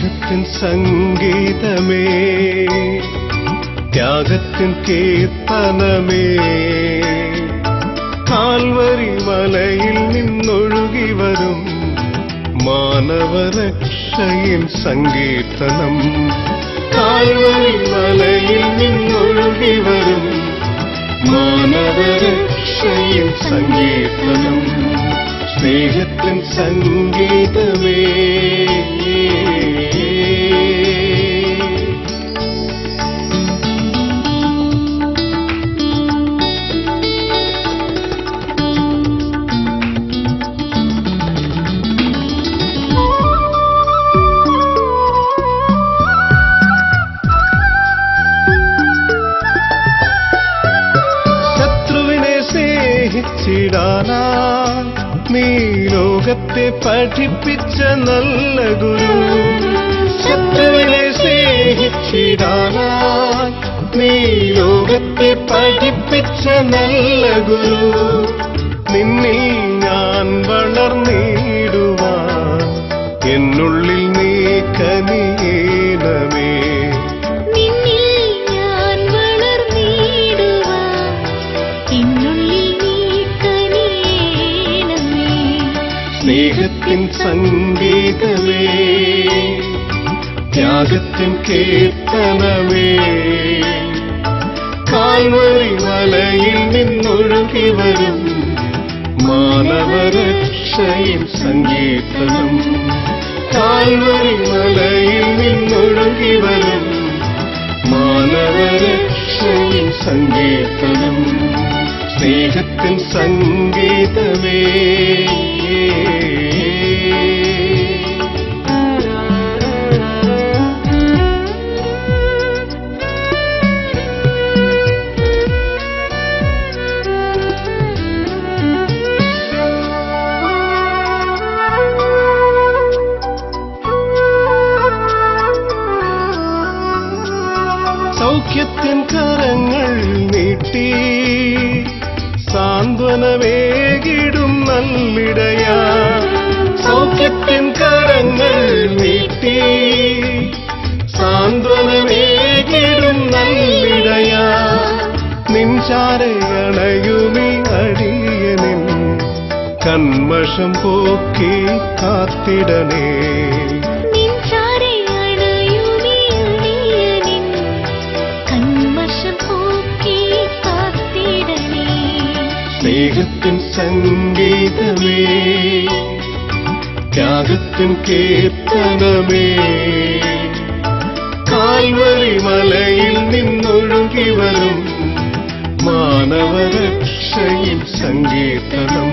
സ്നേഹത്തിൻ സംഗീതമേ, ത്യാഗത്തിൻ കീർത്തനമേ, കാൽവരി മലയിൽ നിന്നൊഴുകി വരും മാനവരക്ഷയിൻ സങ്കീർത്തനം. കാൽവരി മലയിൽ നിന്നൊഴുകി വരും മാനവരക്ഷയിൻ സങ്കീർത്തനം. സ്നേഹത്തിൻ സംഗീതമേ, നീ ലോകത്തെ പഠിപ്പിച്ച നല്ല ഗുരു. ശത്രുവിനെ സ്നേഹിച്ചിടാനായി നീ ലോകത്തെ പഠിപ്പിച്ച നല്ല ഗുരു. നിന്നിൽ ഞാൻ വളർന്നിടുവാൻ എന്നുള്ളിൽ നീ കനിയേണമേ. സ്നേഹത്തിൻ സംഗീതമേ, ത്യാഗത്തിൻ കീർത്തനമേ, കാൽവരി മലയിൽ നിന്നൊഴുകി വരും മാനവരക്ഷയിൻ സങ്കീർത്തനം. കാൽവരി മലയിൽ നിന്നൊഴുകി വരും മാനവരക്ഷയിൻ സങ്കീർത്തനം. സ്നേഹത്തിൻ സംഗീതമേ, സൗഖ്യത്തിൻ കരങ്ങൾ നീട്ടി സാന്ത്വനമേകിടും നല്ലിടയാ. സൗഖ്യത്തിൻ കരങ്ങൾ നീട്ടി സാന്ത്വനമേകിടും നല്ലിടയാ. നിൻചാരയണയുമി അടിയനിൻ കന്മഷം പോക്കി കാത്തിടനേ. സ്നേഹത്തിൻ സംഗീതമേ, ത്യാഗത്തിൻ കീർത്തനമേ, കാൽവരി മലയിൽ നിന്നൊഴുകി വരും മാനവരക്ഷയിൻ സങ്കീർത്തനം.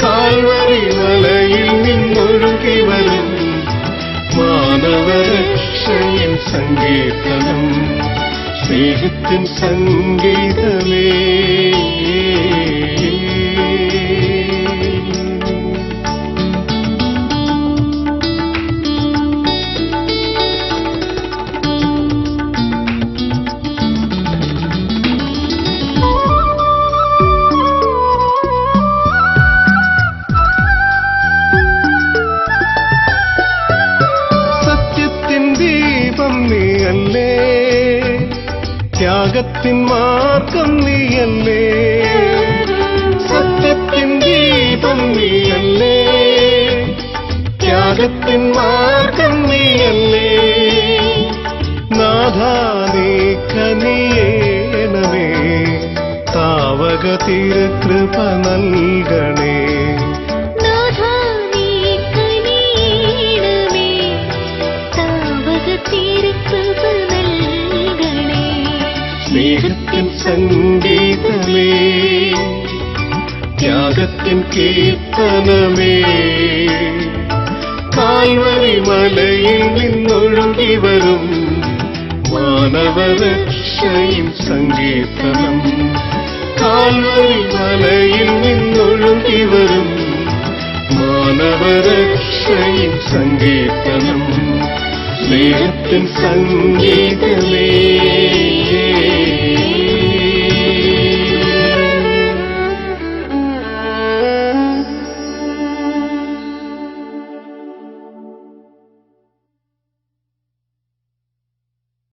കാൽവരി മലയിൽ നിന്നൊഴുകി വരും മാനവരക്ഷയിൻ സങ്കീർത്തനം. സ്നേഹത്തിൻ സംഗീതമേ, സത്യത്തിൻ ദീപം നീയല്ലേ, ത്യാഗത്തിൻ മാർഗം നീയല്ലേ. സത്യത്തിൻ ദീപം നീയല്ലേ, ത്യാഗത്തിൻ മാർഗം നീയല്ലേ. നാഥാ നീ കനിയേണമേ, താവക തിരുകൃപ നൽകണേ. സ്നേഹത്തിൻ സംഗീതമേ, ത്യാഗത്തിൻ കീർത്തനമേ, കാൽവരി മലയിൽ നിന്നൊഴുകി വരും മാനവരക്ഷയിൻ സങ്കീർത്തനം. കാൽവരി മലയിൽ നിന്നൊഴുകി വരും മാനവരക്ഷയിൻ സങ്കീർത്തനം. സ്നേഹത്തിൻ സംഗീതമേ.